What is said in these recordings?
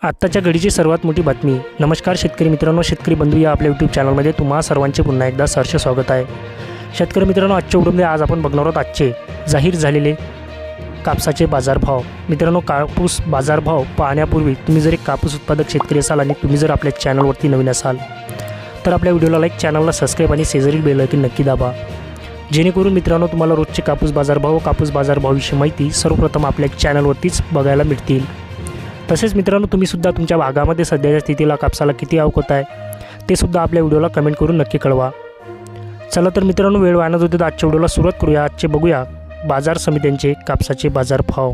आत्ताच्या घडीची सर्वात मोठी बातमी। नमस्कार शेतकरी मित्रांनो, शेतकरी बंधू या आपल्या यूट्यूब चॅनलमध्ये तुम्हा सर्वांचे पुन्हा एकदा सहर्ष स्वागत आहे। शेतकरी मित्रांनो, आजच्या व्हिडिओमध्ये आज आपण बघणार आहोत आजचे जाहीर झालेले कापसाचे बाजारभाव। मित्रांनो, कापूस बाजारभाव पाहण्यापूर्वी तुम्ही जर एक कापूस उत्पादक शेतकरी असाल आणि तुम्ही जर आपल्या चॅनलवरती नवीन असाल तर आपल्या व्हिडिओला लाईक, चॅनलला सबस्क्राईब आणि शेजारील बेल आयकॉन नक्की दाबा, जेणेकरून मित्रांनो तुम्हाला रोजचे कापूस बाजारभावाविषयी माहिती सर्वप्रथम आपल्या चॅनलवरतीच बघायला मिळतील। तसेच मित्रांनो, तुम्ही सुद्धा तुमच्या भागामध्ये सध्याच्या स्थितीला कापसाला किती आवक होत आहे ते सुद्धा आपल्या व्हिडिओला कमेंट करून नक्की कळवा। चला तर मित्रांनो, वेळ वाया न जाता आजच्या व्हिडिओला सुरुवात करूया। आजचे बघूया बाजार समित्यांचे कापसाचे बाजारभाव।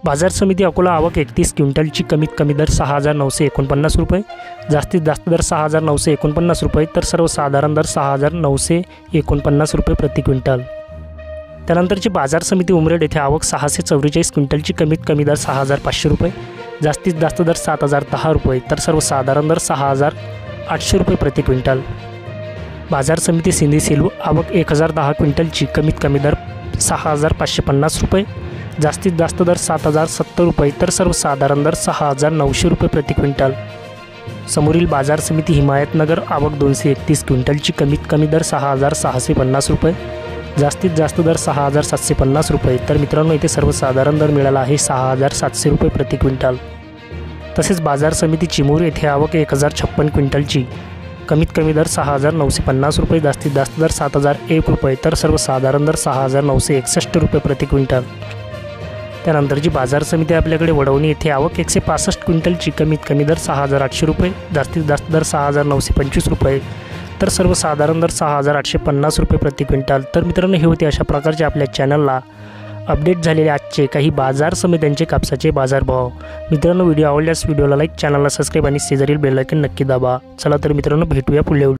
बाजार समिती अकोला आवक 31 क्विंटलची कमीत कमी दर 6,949 रुपये, जास्तीत जास्त दर 6,949 रुपये, तर सर्वसाधारण दर 6,949 रुपये प्रति क्विंटल। त्यानंतरची बाजार समिती उमरेड येथे आवक 644 क्विंटलची कमीत कमी दर 6,500 रुपये, जास्तीत जास्त दर 7,010 रुपये, तर सर्वसाधारण दर 6,800 रुपये प्रति क्विंटल। बाजार समिती सिंधी सेलू आवक 1,010 क्विंटलची कमीत कमी दर 6,550 रुपये, जास्तीत जास्त दर 7,070 रुपये, तर सर्वसाधारण दर 6,900 रुपये प्रति क्विंटल। समोरील बाजार समिती हिमायतनगर आवक 231 क्विंटलची कमीत कमी दर 6,650 रुपये, जास्तीत जास्त दर 6,750 रुपये, तर मित्रांनो इथे सर्वसाधारण दर मिळाला आहे 6,700 रुपये प्रति क्विंटल। तसेच बाजार समिती चिमूर येथे आवक 1,056 क्विंटलची कमीत कमी दर 6,950 रुपये, जास्तीत जास्त दर 7,001 रुपये, तर सर्वसाधारण दर 6,961 रुपये प्रति क्विंटल। त्यानंतरची बाजार समिती आपल्याकडे वडवणी येथे आवक 165 क्विंटलची कमीत कमी दर 6,800 रुपये, जास्तीत जास्त दर 6,925 रुपये, तर सर्वसाधारण दर 6,850 रुपये प्रति क्विंटल। तर मित्रांनो, हे होते अशा प्रकारचे आपल्या चॅनलला अपडेट झालेले आजचे काही बाजार समित्यांचे कापसाचे बाजारभाव। मित्रांनो, व्हिडिओ आवडल्यास व्हिडिओला लाईक, चॅनलला सबस्क्राईब आणि शेजारील बेल आयकॉन नक्की दाबा। चला तर मित्रांनो, भेटूया पुढल्या